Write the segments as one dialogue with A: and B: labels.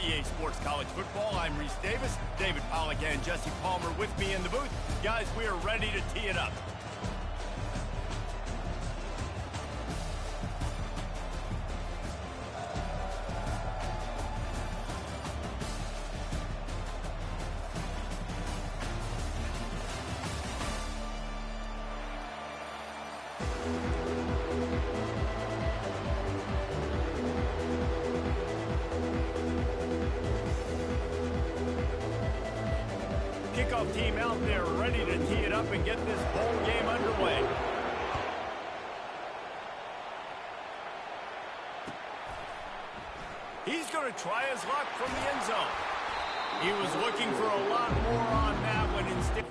A: EA Sports College Football. I'm Reese Davis, David Pollack and Jesse Palmer with me in the booth. Guys, we are ready to tee it up. Kickoff team out there ready to tee it up and get this bowl game underway. He's going to try his luck from the end zone. He was looking for a lot more on that one instead.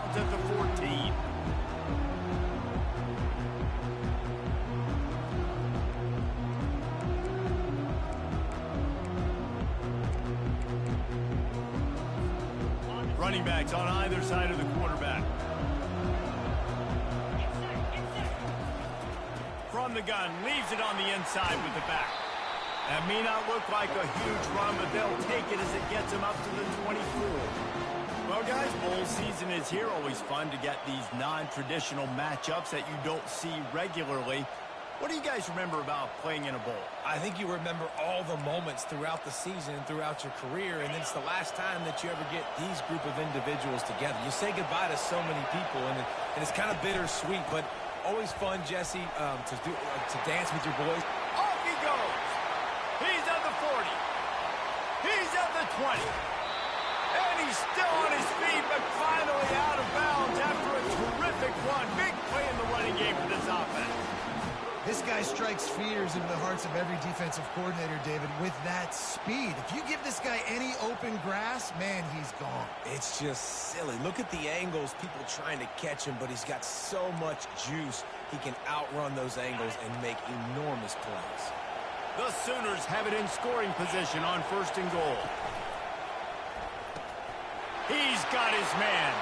A: At the 14. Running backs on either side of the quarterback. From the gun, leaves it on the inside with the back. That may not look like a huge run, but they'll take it as it gets them up to the 24. Well, guys, bowl season is here. Always fun to get these non-traditional matchups that you don't see regularly. What do you guys remember about playing in a bowl?
B: I think you remember all the moments throughout the season and throughout your career, and it's the last time that you ever get these group of individuals together. You say goodbye to so many people, and it's kind of bittersweet, but always fun, Jesse, to dance with your boys.
A: Off he goes. He's at the 40. He's at the 20. And he's still on his feet, but finally out of bounds after a terrific run. Big play in the running game for this offense.
C: This guy strikes fears into the hearts of every defensive coordinator, David, with that speed. If you give this guy any open grass, man, he's gone.
B: It's just silly. Look at the angles, people trying to catch him, but he's got so much juice. He can outrun those angles and make enormous plays.
A: The Sooners have it in scoring position on 1st and goal. He's got his man,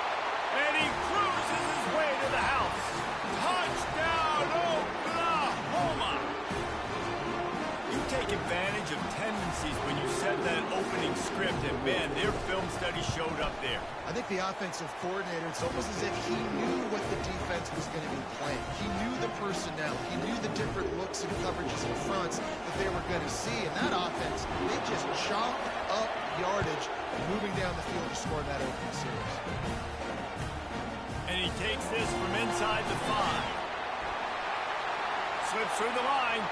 A: and he cruises his way to the house. Touchdown, Oklahoma! You take advantage of tendencies when you set that opening script, and man, their film study showed up there.
C: I think the offensive coordinator, it's almost as if he knew what the defense was going to be playing. He knew the personnel. He knew the different looks and coverages and fronts that they were going to see. And that offense, they just chopped up yardage moving down the field to score that opening series.
A: And he takes this from inside the 5. Slips through the line.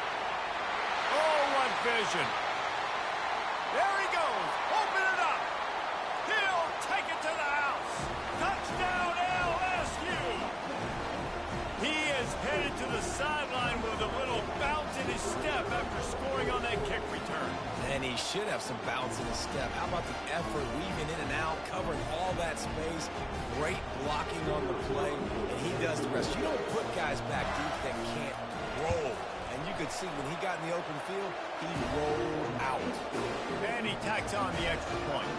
A: Oh, what vision. There he goes. Open it up. He'll take it to the house. Touchdown, LSU. He is headed to the sideline with a little bounce in his step after scoring on that kick return.
B: And he should have some bounce in his step. How about the effort, weaving in and out, covering all that space, great blocking on the play, and he does the rest. You don't put guys back deep that can't roll. And you could see when he got in the open field, he rolled out.
A: And he tacks on the extra point.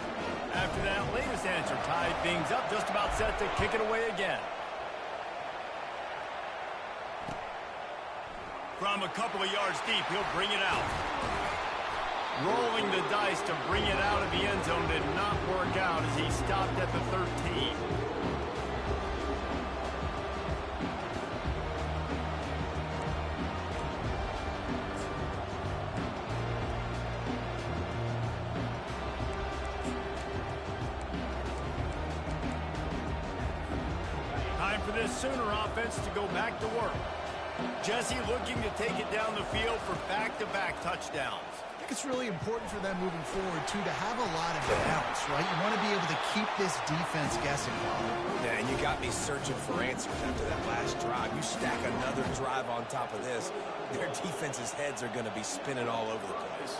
A: After that latest answer tied things up, just about set to kick it away again. From a couple of yards deep, he'll bring it out. Rolling the dice to bring it out of the end zone did not work out as he stopped at the 13. Time for this Sooner offense to go back to work. Jesse looking to take it down the field for back-to-back touchdowns.
C: I think it's really important for them moving forward, too, to have a lot of balance, right? You want to be able to keep this defense guessing.
B: Yeah, and you got me searching for answers after that last drive. You stack another drive on top of this, their defense's heads are going to be spinning all over the place.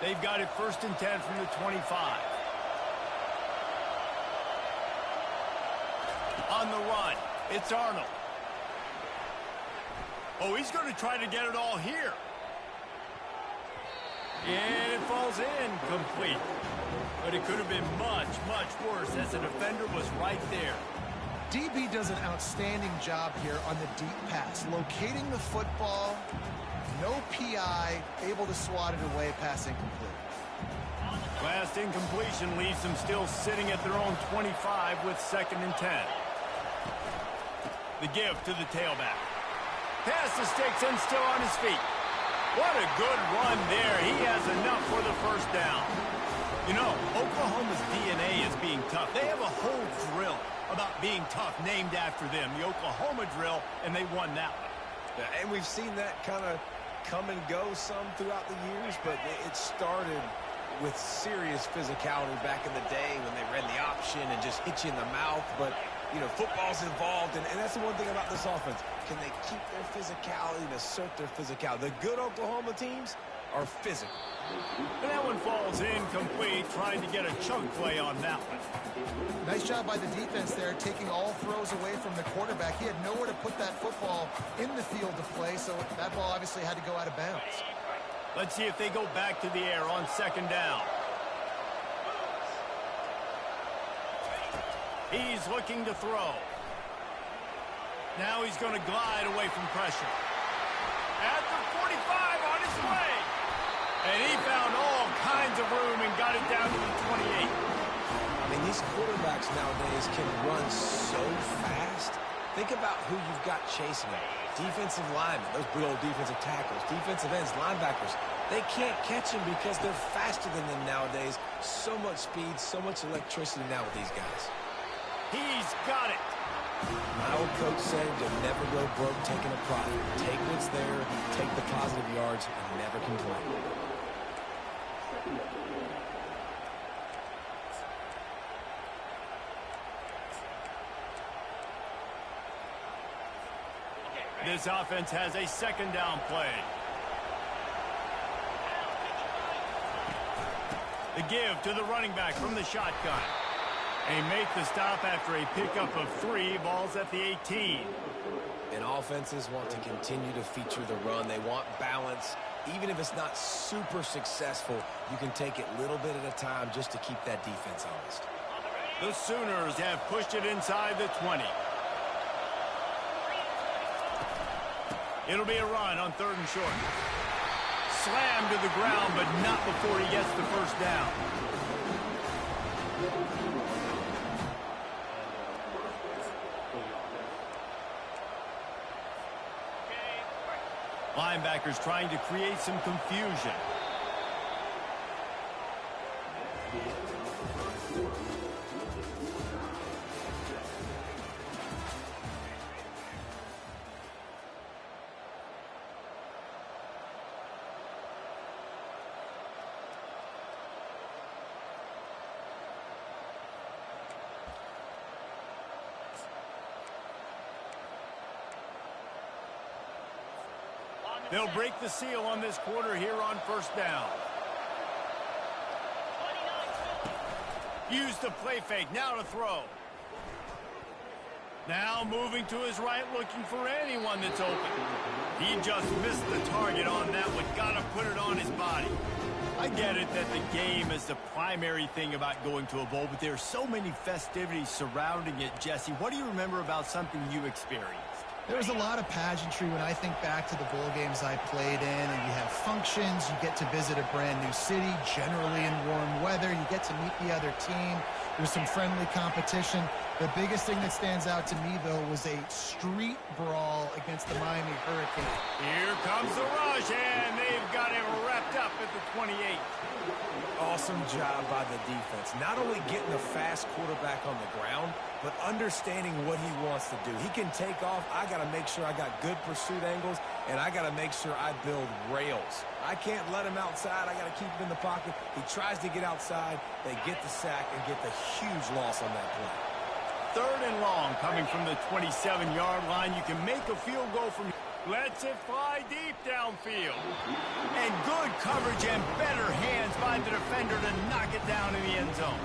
A: They've got it 1st and 10 from the 25. On the run, it's Arnold. Oh, he's going to try to get it all here. And it falls in complete. But it could have been much, much worse as the defender was right there.
C: DB does an outstanding job here on the deep pass, locating the football, no PI, able to swat it away, pass incomplete.
A: Last incompletion leaves them still sitting at their own 25 with 2nd and 10. The give to the tailback. Past the sticks and still on his feet. What a good run there. He has enough for the 1st down. You know, Oklahoma's DNA is being tough. They have a whole drill about being tough named after them, the Oklahoma drill, and they won that one.
B: Yeah, and we've seen that kind of come and go some throughout the years, but it started with serious physicality back in the day when they ran the option and just hit you in the mouth. But, you know, football's involved, and that's the one thing about this offense. Can they keep their physicality and assert their physicality? The good Oklahoma teams are physical.
A: And that one falls incomplete, trying to get a chunk play on that one.
C: Nice job by the defense there, taking all throws away from the quarterback. He had nowhere to put that football in the field to play, so that ball obviously had to go out of bounds.
A: Let's see if they go back to the air on 2nd down. He's looking to throw. Now he's going to glide away from pressure. At the 45 on his way. And he found all kinds of room and got it down to the 28.
B: I mean, these quarterbacks nowadays can run so fast. Think about who you've got chasing them. Defensive linemen, those big old defensive tackles, defensive ends, linebackers. They can't catch them because they're faster than them nowadays. So much speed, so much electricity now with these guys.
A: He's got it.
B: My old coach said you'll never go broke taking a profit. Take what's there, take the positive yards, and never complain.
A: This offense has a 2nd down play. The give to the running back from the shotgun. They make the stop after a pickup of 3 balls at the 18.
B: And offenses want to continue to feature the run. They want balance. Even if it's not super successful, you can take it little bit at a time just to keep that defense honest.
A: The Sooners have pushed it inside the 20. It'll be a run on 3rd and short. Slammed to the ground, but not before he gets the 1st down. Linebackers trying to create some confusion. They'll break the seal on this quarter here on 1st down. Use the play fake, now to throw. Now moving to his right, looking for anyone that's open. He just missed the target on that one, gotta put it on his body. I get it that the game is the primary thing about going to a bowl, but there are so many festivities surrounding it, Jesse. What do you remember about something you experienced?
C: There was a lot of pageantry when I think back to the bowl games I played in, and you have functions, you get to visit a brand new city, generally in warm weather, you get to meet the other team, there's some friendly competition. The biggest thing that stands out to me, though, was a street brawl against the Miami Hurricane.
A: Here comes the rush, and they've got him wrapped up at the 28.
B: Awesome job by the defense. Not only getting the fast quarterback on the ground, but understanding what he wants to do. He can take off. I got to make sure I got good pursuit angles, and I got to make sure I build rails. I can't let him outside. I got to keep him in the pocket. He tries to get outside. They get the sack and get the huge loss on that play.
A: 3rd and long coming from the 27-yard line. You can make a field goal from... Lets it fly deep downfield. And good coverage and better hands by the defender to knock it down in the end zone.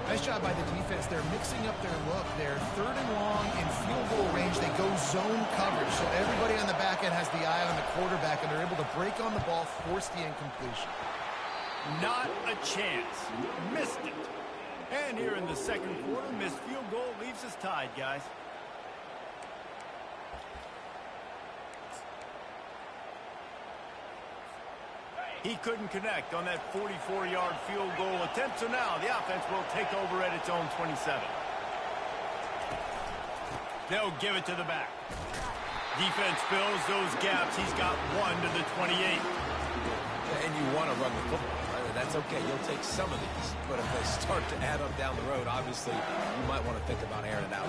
C: Nice job by the defense. They're mixing up their look. They're 3rd and long in field goal range. They go zone coverage. So everybody on the back end has the eye on the quarterback, and they're able to break on the ball, force the incompletion.
A: Not a chance. Missed it. And here in the 2nd quarter, missed field goal leaves us tied, guys. He couldn't connect on that 44-yard field goal attempt, so now the offense will take over at its own 27. They'll give it to the back. Defense fills those gaps. He's got 1 to the 28.
B: And you want to run the football. That's okay. You'll take some of these. But if they start to add up down the road, obviously, you might want to think about airing it out.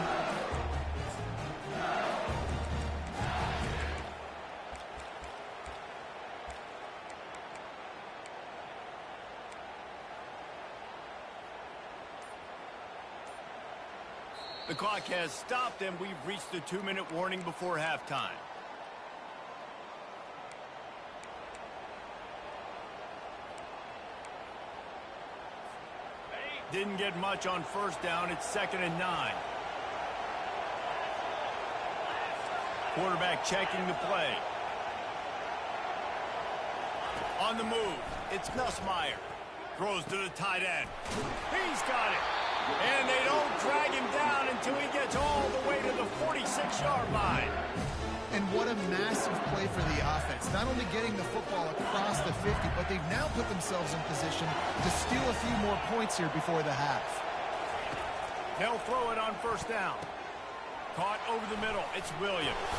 A: The clock has stopped, and we've reached the 2-minute warning before halftime. Didn't get much on 1st down. It's 2nd and 9. Quarterback checking the play. On the move, it's Nussmeier. Throws to the tight end. He's got it. And they don't drag him down until he gets all the way to the 46-yard line.
C: And what a massive play for the offense. Not only getting the football across the 50, but they've now put themselves in position to steal a few more points here before the half.
A: They'll throw it on 1st down. Caught over the middle. It's Williams.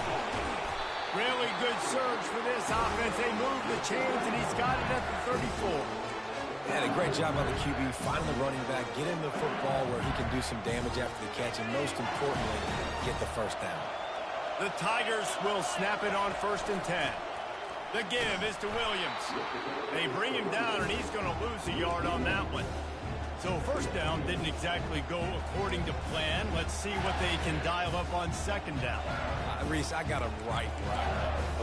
A: Really good surge for this offense. They move the chains, and he's got it at the 34.
B: Yeah, a great job by the QB, finding the running back, get him the football where he can do some damage after the catch, and most importantly, get the 1st down.
A: The Tigers will snap it on 1st and 10. The give is to Williams. They bring him down, and he's going to lose a yard on that one. So 1st down didn't exactly go according to plan. Let's see what they can dial up on 2nd down.
B: Reese, I got him right.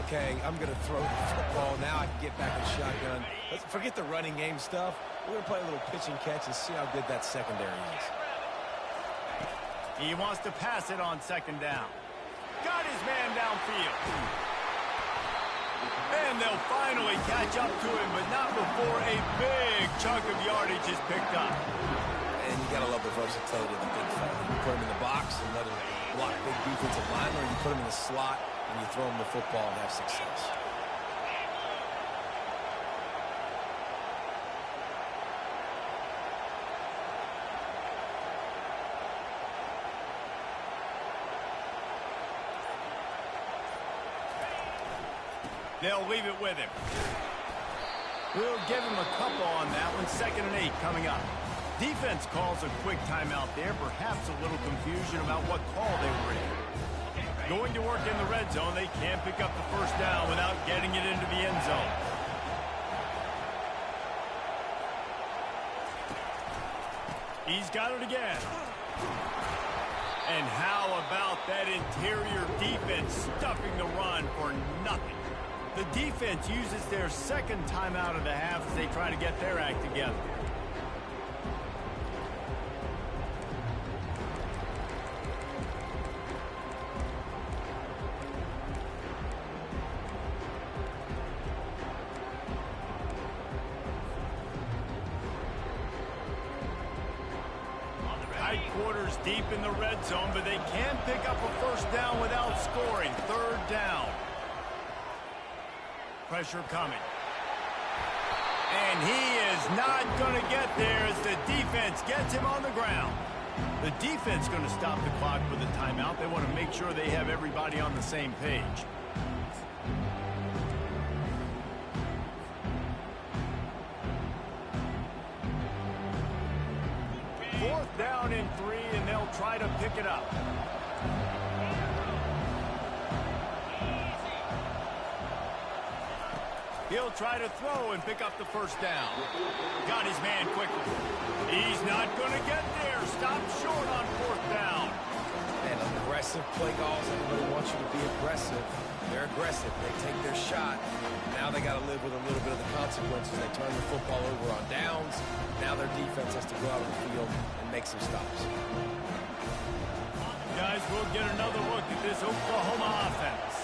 B: Okay, I'm going to throw the football. Now I can get back in shotgun. Let's forget the running game stuff. We're going to play a little pitch and catch and see how good that secondary is.
A: He wants to pass it on 2nd down. Got his man downfield. And they'll finally catch up to him, but not before a big chunk of yardage is picked up.
B: And you got to love the versatility of the big fella. You put him in the box and let him block big defensive linemen, or you put him in the slot and you throw him the football and have success.
A: They'll leave it with him. We'll give him a couple on that one. 2nd and 8 coming up. Defense calls a quick timeout there. Perhaps a little confusion about what call they were in. Going to work in the red zone. They can't pick up the 1st down without getting it into the end zone. He's got it again. And how about that interior defense stuffing the run for nothing? The defense uses their 2nd timeout of the half as they try to get their act together. Tight quarters deep in the red zone, but they can pick up a first down without scoring. Third down. Pressure coming. And he is not going to get there as the defense gets him on the ground. The defense is going to stop the clock with a timeout. They want to make sure they have everybody on the same page. Fourth down and 3, and they'll try to pick it up. He'll try to throw and pick up the first down. Got his man quickly. He's not going to get there. Stop short on fourth down.
B: And aggressive play calls. Everybody wants you to be aggressive. They're aggressive. They take their shot. Now they got to live with a little bit of the consequences. They turn the football over on downs. Now their defense has to go out on the field and make some stops.
A: Guys, we'll get another look at this Oklahoma offense.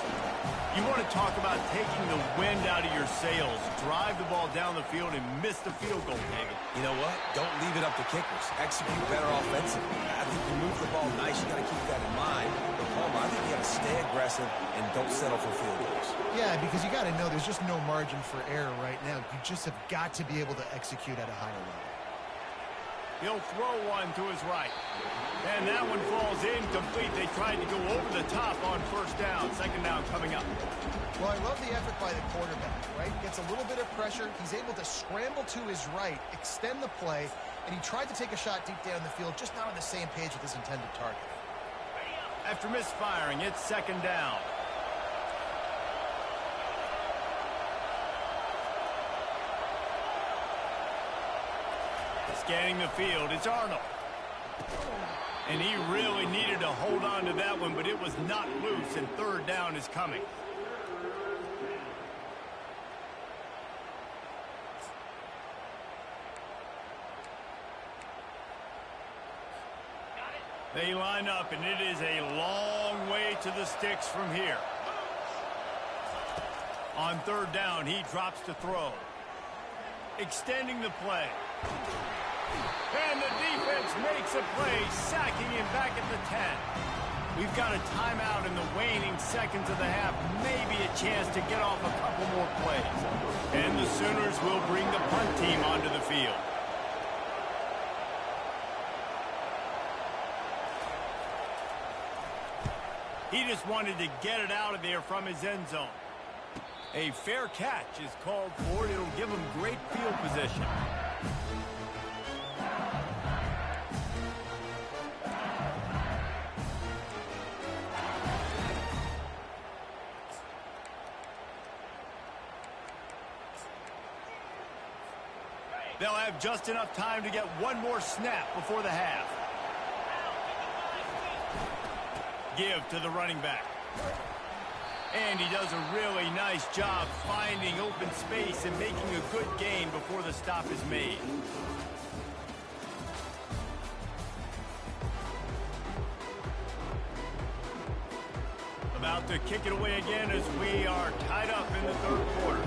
A: You want to talk about taking the wind out of your sails. Drive the ball down the field and miss the field goal, David.
B: You know what? Don't leave it up to kickers. Execute better offensively. I think you move the ball nice. You got to keep that in mind. But Palmer, I think you got to stay aggressive and don't settle for field goals.
C: Yeah, because you got to know there's just no margin for error right now. You just have got to be able to execute at a higher level.
A: He'll throw one to his right. And that one falls incomplete. They tried to go over the top on first down. Second down coming up.
C: Well, I love the effort by the quarterback, right? Gets a little bit of pressure. He's able to scramble to his right, extend the play, and he tried to take a shot deep down the field, just not on the same page with his intended target.
A: After misfiring, it's second down. Scanning the field, it's Arnold. And he really needed to hold on to that one, but it was not loose, and third down is coming. They line up, and it is a long way to the sticks from here. On third down, he drops to throw. Extending the play. And the defense makes a play, sacking him back at the 10. We've got a timeout in the waning seconds of the half. Maybe a chance to get off a couple more plays. And the Sooners will bring the punt team onto the field. He just wanted to get it out of there from his end zone. A fair catch is called for. It'll give him great field position. They'll have just enough time to get one more snap before the half. Give to the running back. And he does a really nice job finding open space and making a good gain before the stop is made. About to kick it away again as we are tied up in the third quarter.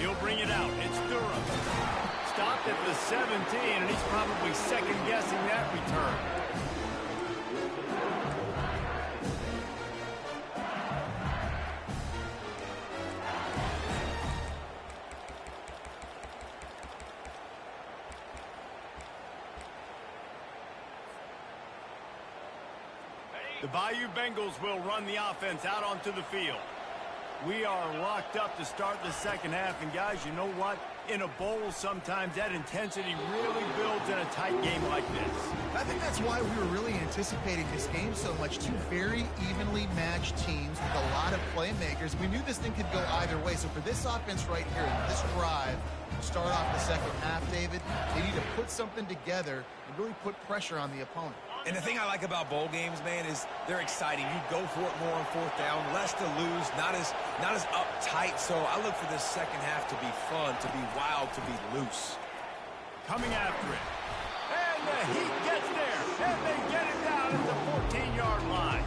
A: He'll bring it out. It's Durham. Stopped at the 17, and he's probably second-guessing that return. The Bayou Bengals will run the offense out onto the field. We are locked up to start the second half, and guys, you know what? In a bowl, sometimes that intensity really builds in a tight game like this.
C: I think that's why we were really anticipating this game so much. Two very evenly matched teams with a lot of playmakers. We knew this thing could go either way. So for this offense right here, this drive, start off the second half, David, they need to put something together and really put pressure on the opponent.
B: And the thing I like about bowl games, man, is they're exciting. You go for it more on fourth down, less to lose, not as uptight. So I look for this second half to be fun, to be wild, to be loose.
A: Coming after it. And the Heat gets there. And they get it down at the 14-yard line.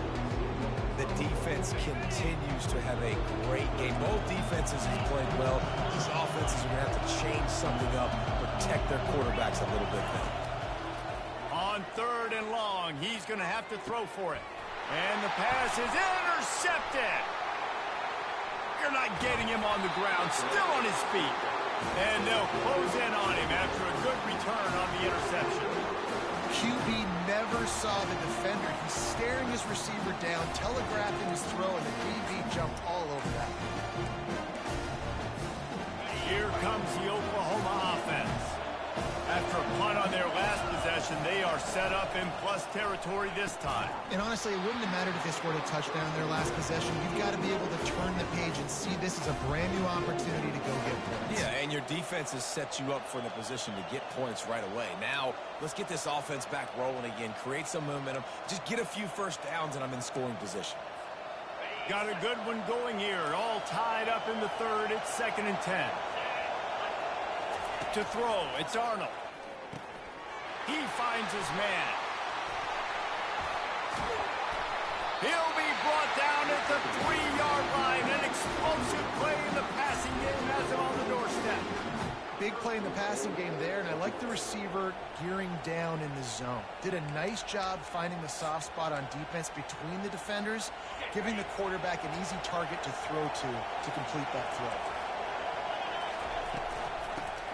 B: The defense continues to have a great game. Both defenses defenses have played well. These offenses are going to have to change something up, protect their quarterbacks a little bit better.
A: On 3rd and long, he's going to have to throw for it. And the pass is intercepted. You're not getting him on the ground, still on his feet. And they'll close in on him after a good return on the interception.
C: QB never saw the defender. He's staring his receiver down, telegraphing his throw, and the DB jumped all over that.
A: Here comes the Oklahoma offense. After a punt on their last possession, they are set up in plus territory this time.
C: And honestly, it wouldn't have mattered if they scored a touchdown in their last possession. You've got to be able to turn the page and see this as a brand new opportunity to go get points.
B: Yeah, and your defense has set you up for the position to get points right away. Now, let's get this offense back rolling again, create some momentum, just get a few first downs, and I'm in scoring position.
A: Got a good one going here, all tied up in the 3rd. It's 2nd and 10. To throw, it's Arnold. He finds his man. He'll be brought down at the 3-yard line. An explosive play in the passing game has him on the doorstep.
C: Big play in the passing game there, and I like the receiver gearing down in the zone. Did a nice job finding the soft spot on defense between the defenders, giving the quarterback an easy target to throw to complete that throw.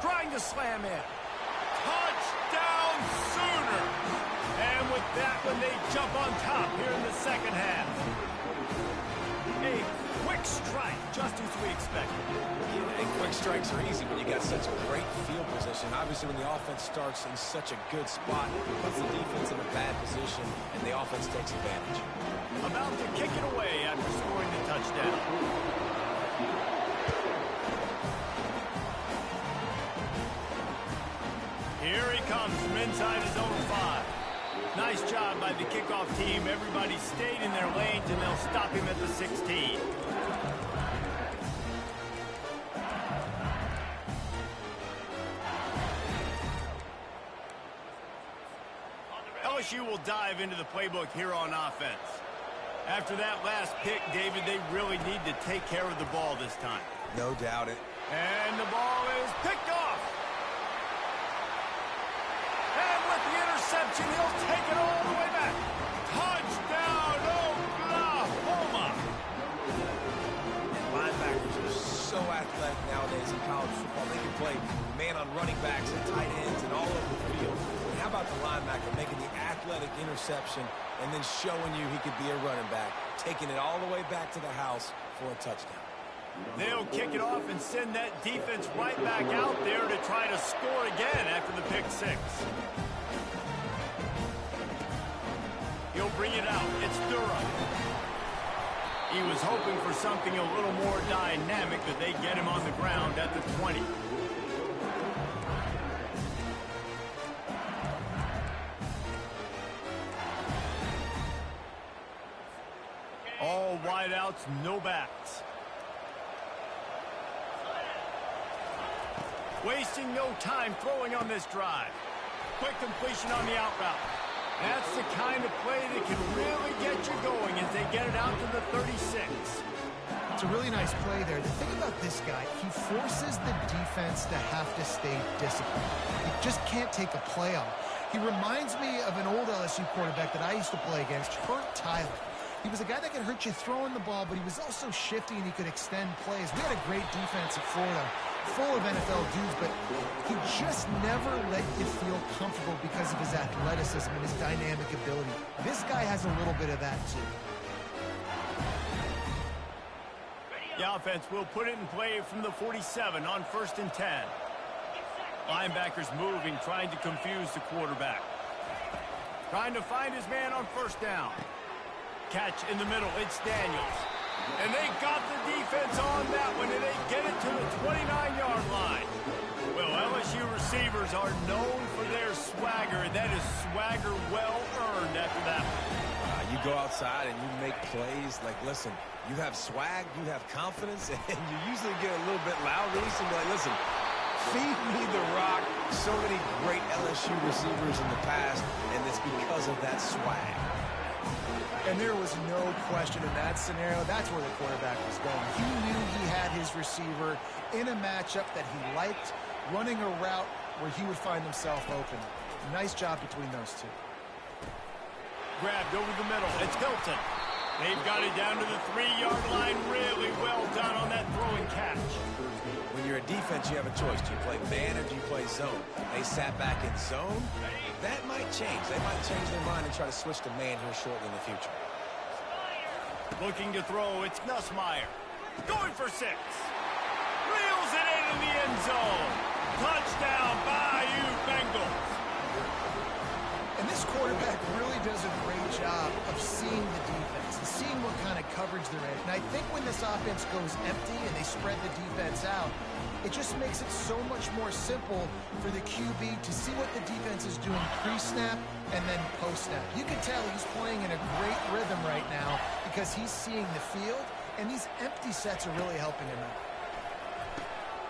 A: Trying to slam in. Touchdown Sooners! And with that one, they jump on top here in the 2nd half. A quick strike, just as we expected.
B: Yeah, and quick strikes are easy when you got such a great field position. Obviously, when the offense starts in such a good spot, it puts the defense in a bad position, and the offense takes advantage.
A: About to kick it away after scoring the touchdown. Here he comes from inside his own 5. Nice job by the kickoff team. Everybody stayed in their lanes, and they'll stop him at the 16. LSU will dive into the playbook here on offense. After that last pick, David, they really need to take care of the ball this time.
B: No doubt it.
A: And the ball is picked off. And with the interception, he'll take it all the way back. Touchdown, Oklahoma!
B: Linebackers are so athletic nowadays in college football. They can play man on running backs and tight ends and all over the field. And how about the linebacker making the athletic interception and then showing you he could be a running back, taking it all the way back to the house for a touchdown?
A: They'll kick it off and send that defense right back out there to try to score again after the pick 6. He'll bring it out. It's Durham. He was hoping for something a little more dynamic, but they get him on the ground at the 20. All wideouts, no backs. Wasting no time throwing on this drive. Quick completion on the out route. That's the kind of play that can really get you going as they get it out to the 36.
C: It's a really nice play there. The thing about this guy, he forces the defense to have to stay disciplined. He just can't take a play off. He reminds me of an old LSU quarterback that I used to play against, Kurt Tyler. He was a guy that could hurt you throwing the ball, but he was also shifty and he could extend plays. We had a great defense at Florida, full of NFL dudes, but he just never let you feel comfortable because of his athleticism and his dynamic ability. This guy has a little bit of that too.
A: The offense will put it in play from the 47 on 1st and 10. Linebackers moving, trying to confuse the quarterback. Trying to find his man on 1st down. Catch in the middle, it's Daniels. And they got the defense on that one, and they get it to the 29-yard line. Well, LSU receivers are known for their swagger, and that is swagger well-earned after that one.
B: You go outside and you make plays. Like, listen, you have swag, you have confidence, and you usually get a little bit loud. Release and be like, listen, feed me the rock. So many great LSU receivers in the past, and it's because of that swag.
C: And there was no question in that scenario. That's where the quarterback was going. He knew he had his his receiver in a matchup that he liked, running a route where he would find himself open. Nice job between those two.
A: Grabbed over the middle. It's Hilton. They've got it down to the 3-yard line. Really well done on that throwing catch.
B: When you're a defense, you have a choice. Do you play man or do you play zone? They sat back in zone. That might change. They might change their mind and try to switch to man here shortly in the future.
A: Looking to throw. It's Nussmeier. Going for 6. Reels it into the end zone. Touchdown, Bayou Bengals.
C: And this quarterback really does a great job of seeing the defense and seeing what kind of coverage they're in. And I think when this offense goes empty and they spread the defense out, it just makes it so much more simple for the QB to see what the defense is doing pre-snap and then post-snap. You can tell he's playing in a great rhythm right now because he's seeing the field, and these empty sets are really helping him out.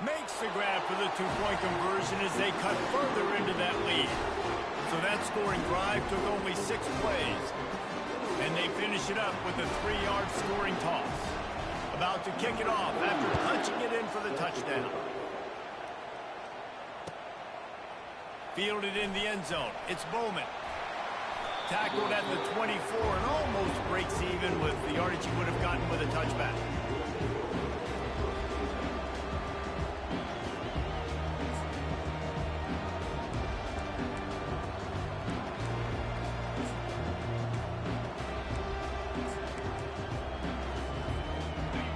A: Makes the grab for the 2-point conversion as they cut further into that lead. So that scoring drive took only 6 plays. And they finish it up with a 3-yard scoring toss. About to kick it off after punching it in for the touchdown. Fielded in the end zone. It's Bowman. Tackled at the 24 and almost breaks even with the yardage he would have gotten with a touchback.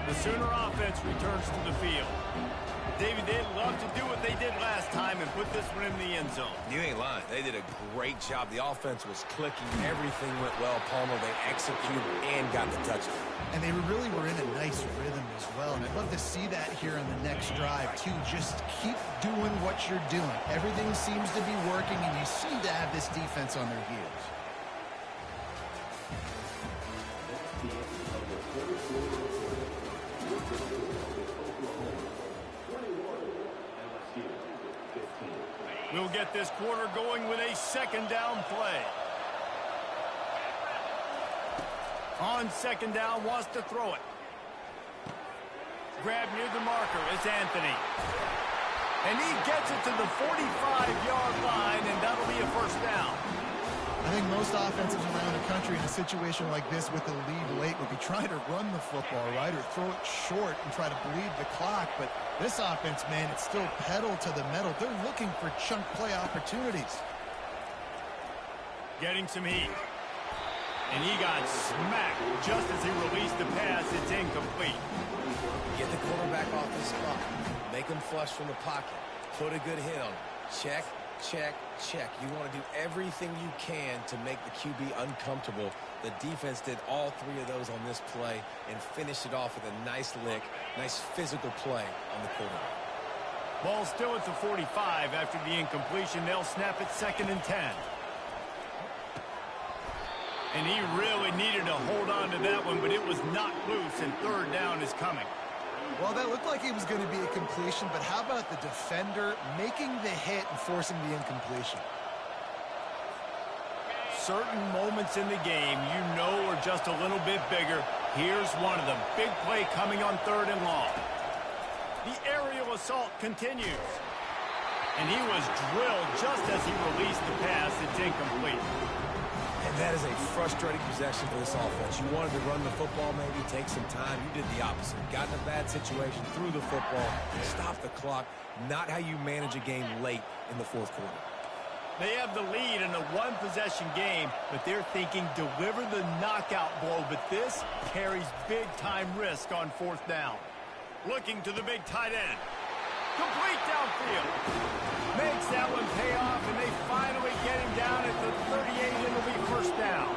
A: The Sooner offense returns to the field. David, they'd love to do what they did last time and put this one in the end zone.
B: You ain't lying. They did a great job. The offense was clicking. Everything went well. Palmer, they executed and got the touchdown.
C: And they really were in a nice rhythm as well. And I'd love to see that here on the next drive, too. Just keep doing what you're doing. Everything seems to be working, and you seem to have this defense on their heels.
A: We'll get this quarter going with a 2nd down play. On 2nd down, wants to throw it. Grab near the marker. It's Anthony. And he gets it to the 45-yard line, and that'll be a 1st down.
C: I think most offenses around the country in a situation like this with the lead late would be trying to run the football, right, or throw it short and try to bleed the clock. But this offense, man, it's still pedal to the metal. They're looking for chunk play opportunities.
A: Getting some heat. And he got smacked just as he released the pass. It's incomplete.
B: Get the quarterback off the spot. Make him flush from the pocket. Put a good hit on him. Check, check, check. You want to do everything you can to make the QB uncomfortable. The defense did all 3 of those on this play and finished it off with a nice lick, nice physical play on the quarterback.
A: Ball still at the 45 after the incompletion. They'll snap it 2nd and 10. And he really needed to hold on to that one, but it was knocked loose, and 3rd down is coming.
C: Well, that looked like it was going to be a completion, but how about the defender making the hit and forcing the incompletion?
A: Certain moments in the game you know are just a little bit bigger. Here's one of them. Big play coming on 3rd and long. The aerial assault continues. And he was drilled just as he released the pass. It's incomplete.
B: And that is a frustrating possession for this offense. You wanted to run the football, maybe take some time. You did the opposite. Got in a bad situation, threw the football, stopped the clock. Not how you manage a game late in the 4th quarter.
A: They have the lead in a 1-possession game, but they're thinking deliver the knockout blow. But this carries big-time risk on 4th down. Looking to the big tight end. Complete downfield. Makes that one pay off, and they finally get him down at the 38, and it'll be 1st down.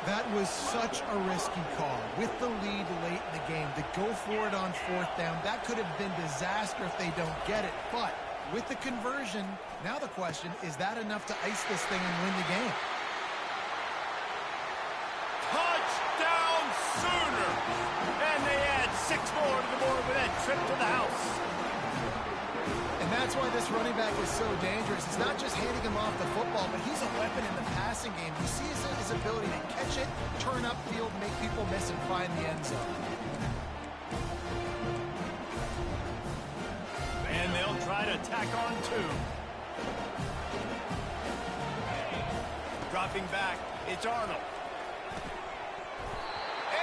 C: That was such a risky call. With the lead late in the game, to go for it on 4th down, that could have been disaster if they don't get it. But with the conversion, now the question, is that enough to ice this thing and win the game?
A: Touchdown Sooner! And they add 6 more to the board with that trip to the house.
C: And that's why this running back is so dangerous. It's not just handing him off the football, but he's a weapon in the passing game. You see his ability to catch it, turn upfield, make people miss, and find the end zone.
A: to tack on 2. Dropping back, it's Arnold.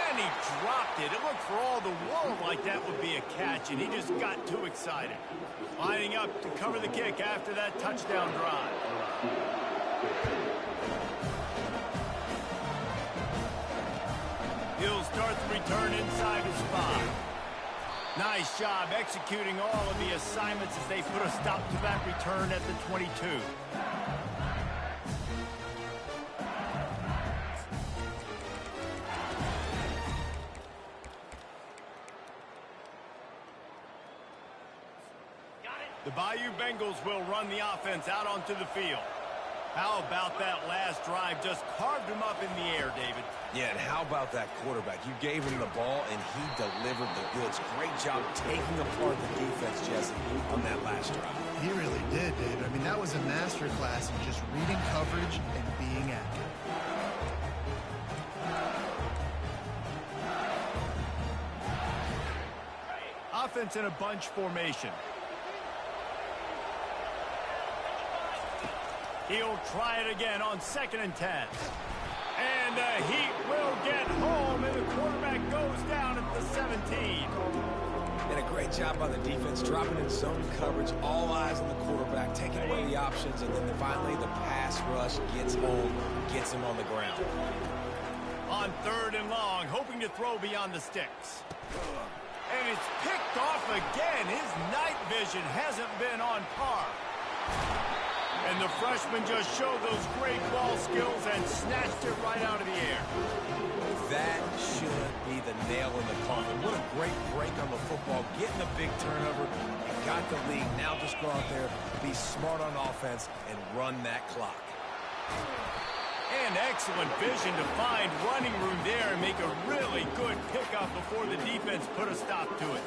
A: And he dropped it. It looked for all the world like that would be a catch, and he just got too excited. Lining up to cover the kick after that touchdown drive. He'll start the return inside his 5. Nice job executing all of the assignments as they put a stop to that return at the 22. The Bayou Bengals will run the offense out onto the field. How about that last drive? Just carved him up in the air, David.
B: Yeah, and how about that quarterback? You gave him the ball, and he delivered the goods. Great job taking apart the defense, Jesse, on that last drive.
C: He really did, David. I mean, that was a masterclass in just reading coverage and being accurate.
A: Offense in a bunch formation. He'll try it again on 2nd and 10. And the Heat will get home, and the quarterback goes down at the 17.
B: And a great job by the defense, dropping in zone coverage, all eyes on the quarterback, taking away the options, and then finally the pass rush gets home, gets him on the ground.
A: On 3rd and long, hoping to throw beyond the sticks. And it's picked off again. His night vision hasn't been on par. And the freshman just showed those great ball skills and snatched it right out of the air.
B: That should be the nail in the coffin. What a great break on the football. Getting a big turnover. You got the lead. Now just go out there, be smart on offense, and run that clock.
A: And excellent vision to find running room there and make a really good pickup before the defense put a stop to it.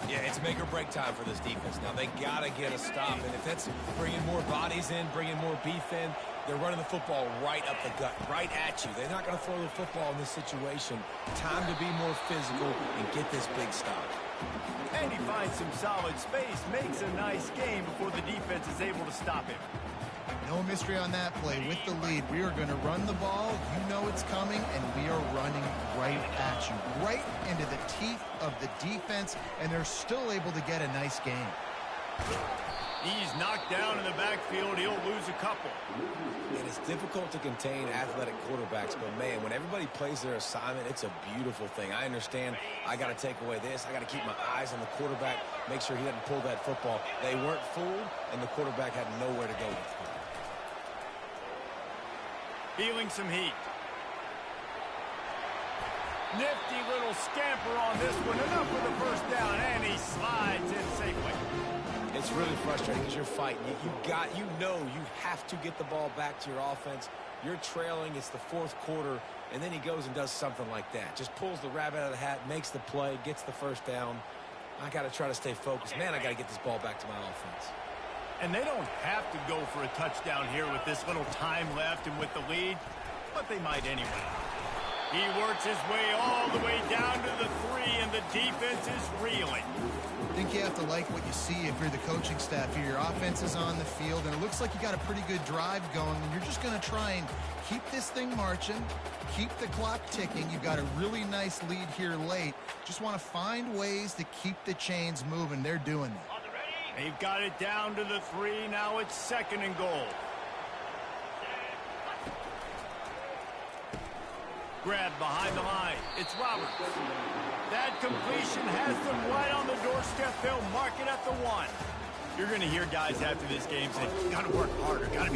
B: Yeah, it's make or break time for this defense. Now, they got to get a stop. And if that's bringing more bodies in, bringing more beef in, they're running the football right up the gut, right at you. They're not going to throw the football in this situation. Time to be more physical and get this big stop.
A: And he finds some solid space, makes a nice game before the defense is able to stop him.
C: No mystery on that play. With the lead, we are going to run the ball. You know it's coming, and we are running right at you, right into the teeth of the defense, and they're still able to get a nice game.
A: He's knocked down in the backfield. He'll lose a couple.
B: And it's difficult to contain athletic quarterbacks, but, man, when everybody plays their assignment, it's a beautiful thing. I understand I got to take away this. I got to keep my eyes on the quarterback, make sure he doesn't pull that football. They weren't fooled, and the quarterback had nowhere to go with it.
A: Feeling some heat. Nifty little scamper on this one. Enough for the first down, and he slides in safely.
B: It's really frustrating because you're fighting. You know you have to get the ball back to your offense. You're trailing. It's the 4th quarter, and then he goes and does something like that. Just pulls the rabbit out of the hat, makes the play, gets the first down. I got to try to stay focused. Man, I got to get this ball back to my offense.
A: And they don't have to go for a touchdown here with this little time left and with the lead, but they might anyway. He works his way all the way down to the 3, and the defense is reeling.
C: I think you have to like what you see if you're the coaching staff here. Your offense is on the field, and it looks like you got a pretty good drive going, and you're just going to try and keep this thing marching, keep the clock ticking. You've got a really nice lead here late. Just want to find ways to keep the chains moving. They're doing that.
A: They've got it down to the 3. Now it's 2nd and goal. Grab behind the line. It's Roberts. That completion has them right on the doorstep. They'll mark it at the 1. You're going to hear guys after this game say, got to work harder, got to be